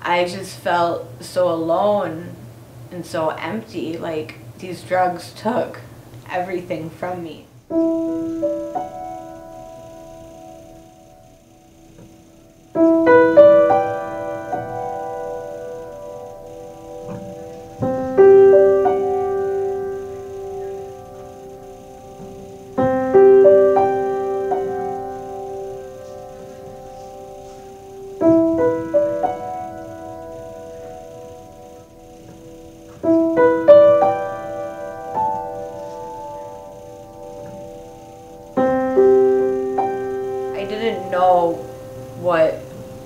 I just felt so alone and so empty, like these drugs took everything from me. I didn't know what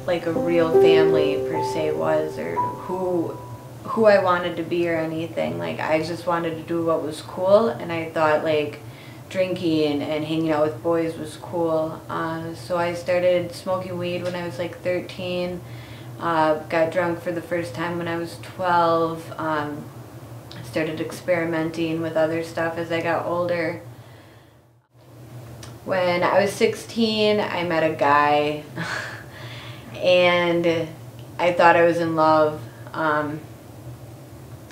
like a real family per se was, or who I wanted to be or anything. Like I just wanted to do what was cool, and I thought like drinking and hanging out with boys was cool. So I started smoking weed when I was like 13. Got drunk for the first time when I was 12. Started experimenting with other stuff as I got older. When I was 16, I met a guy and I thought I was in love.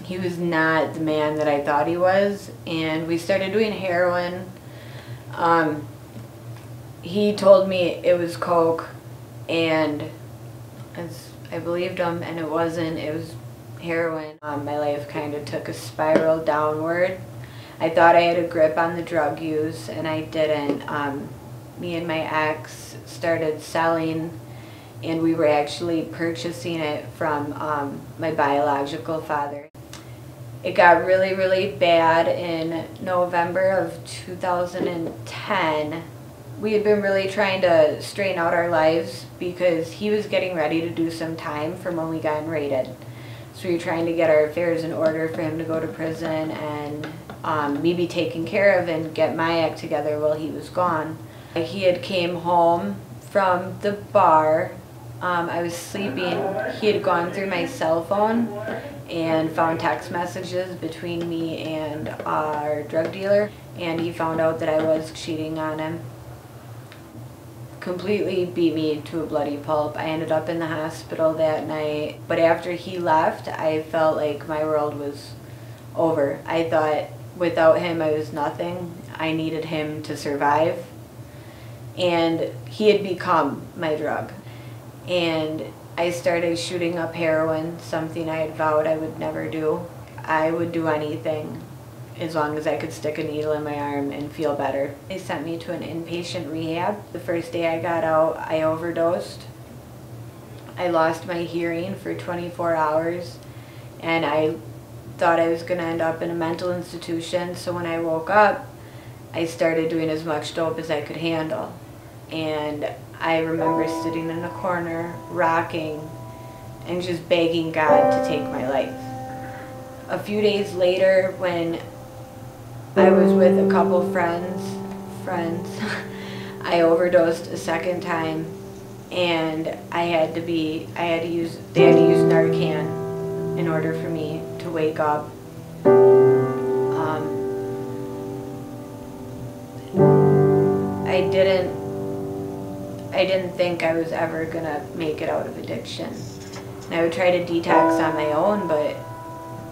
He was not the man that I thought he was, and we started doing heroin. He told me it was coke, and I believed him, and it wasn't. It was heroin. My life kind of took a spiral downward. I thought I had a grip on the drug use, and I didn't. Me and my ex started selling, and we were actually purchasing it from my biological father. It got really, really bad in November of 2010. We had been really trying to straighten out our lives because he was getting ready to do some time from when we got raided. So we were trying to get our affairs in order for him to go to prison and me be taken care of and get my act together while he was gone. He had came home from the bar. I was sleeping. He had gone through my cell phone and found text messages between me and our drug dealer, and he found out that I was cheating on him. Completely beat me to a bloody pulp. I ended up in the hospital that night, but after he left, I felt like my world was over. I thought without him I was nothing. I needed him to survive, and he had become my drug. And I started shooting up heroin, something I had vowed I would never do. I would do anything as long as I could stick a needle in my arm and feel better. They sent me to an inpatient rehab. The first day I got out, I overdosed. I lost my hearing for 24 hours, and I thought I was gonna end up in a mental institution. So when I woke up, I started doing as much dope as I could handle. And I remember sitting in a corner, rocking, and just begging God to take my life. A few days later, when I was with a couple friends, I overdosed a second time, and they had to use Narcan in order for me to wake up. I didn't think I was ever gonna make it out of addiction. And I would try to detox on my own, but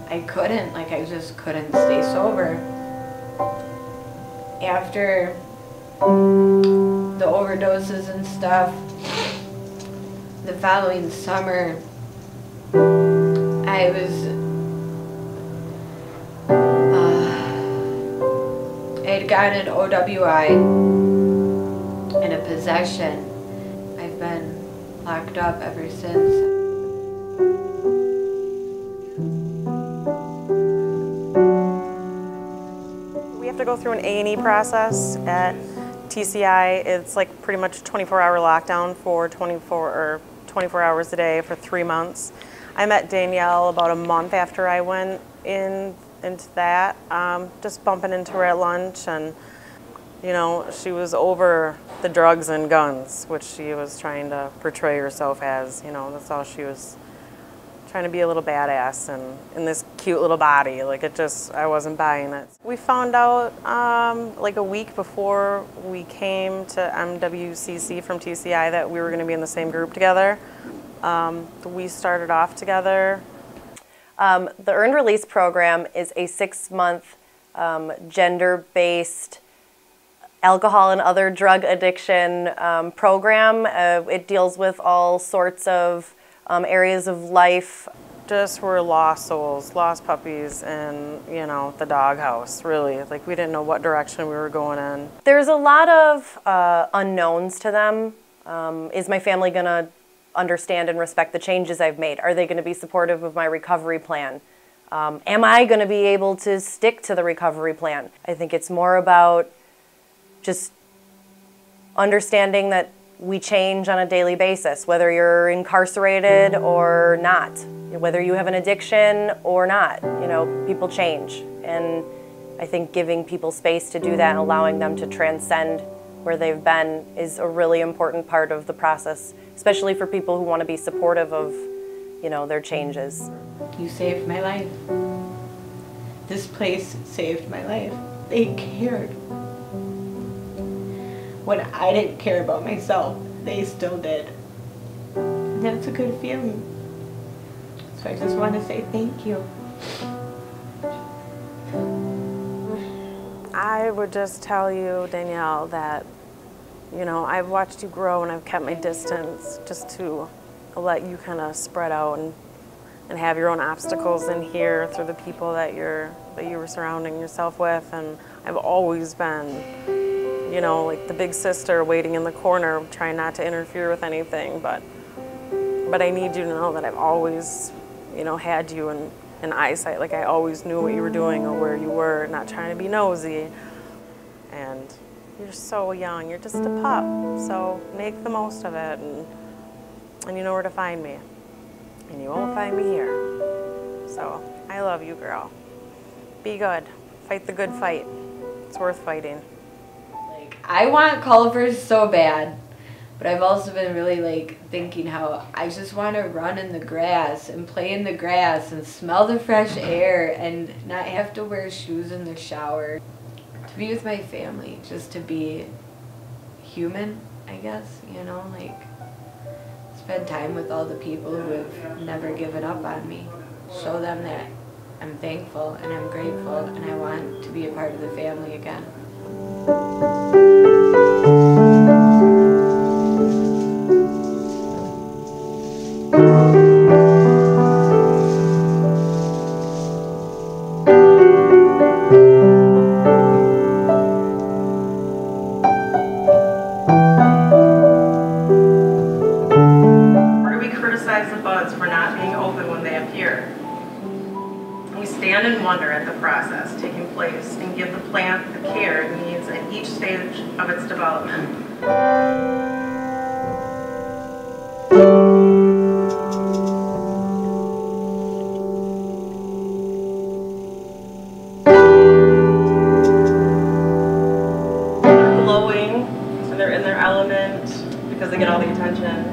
I couldn't. Like, I just couldn't stay sober. After the overdoses and stuff, the following summer, I had gotten an OWI and a possession. I've been locked up ever since. We have to go through an A&E process at TCI. It's like pretty much a 24-hour lockdown for 24 hours a day for 3 months. I met Danielle about a month after I went into that, just bumping into her at lunch, and you know, she was over the drugs and guns, which she was trying to portray herself as. You know, that's all she was trying to be, a little badass and in this cute little body. Like, it just, I wasn't buying it. We found out like a week before we came to MWCC from TCI that we were going to be in the same group together. We started off together. The Earned Release program is a 6-month gender-based alcohol and other drug addiction program. It deals with all sorts of areas of life. Just we're lost souls, lost puppies, and the doghouse. Really, like we didn't know what direction we were going in. There's a lot of unknowns to them. Is my family gonna understand and respect the changes I've made? Are they gonna be supportive of my recovery plan? Am I gonna be able to stick to the recovery plan? I think it's more about just understanding that we change on a daily basis, whether you're incarcerated or not, whether you have an addiction or not. People change. And I think giving people space to do that and allowing them to transcend where they've been is a really important part of the process, especially for people who want to be supportive of, their changes. You saved my life. This place saved my life. They cared. When I didn't care about myself, they still did. And that's a good feeling. So I just want to say thank you. I would just tell you, Danielle, that I've watched you grow and I've kept my distance just to let you kind of spread out and have your own obstacles in here through the people that you were surrounding yourself with. And I've always been like the big sister waiting in the corner, trying not to interfere with anything, but I need you to know that I've always, had you in eyesight. Like I always knew what you were doing or where you were, not trying to be nosy. And you're so young, you're just a pup, so make the most of it, and you know where to find me. And you won't find me here. So I love you, girl. Be good, fight the good fight. It's worth fighting. I want Culvers so bad, but I've also been really thinking how I just want to run in the grass and play in the grass and smell the fresh air and not have to wear shoes in the shower. To be with my family, just to be human, I guess, spend time with all the people who have never given up on me. Show them that I'm thankful and I'm grateful and I want to be a part of the family again. Or do we criticize the buds for not being open when they appear? We stand and wonder at the process taking place and give the plant the care it needs at each stage of its development. They're glowing, so they're in their element because they get all the attention.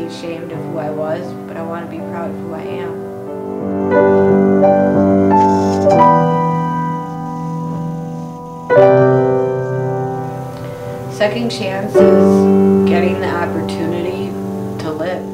Ashamed of who I was, but I want to be proud of who I am. Second chance is getting the opportunity to live.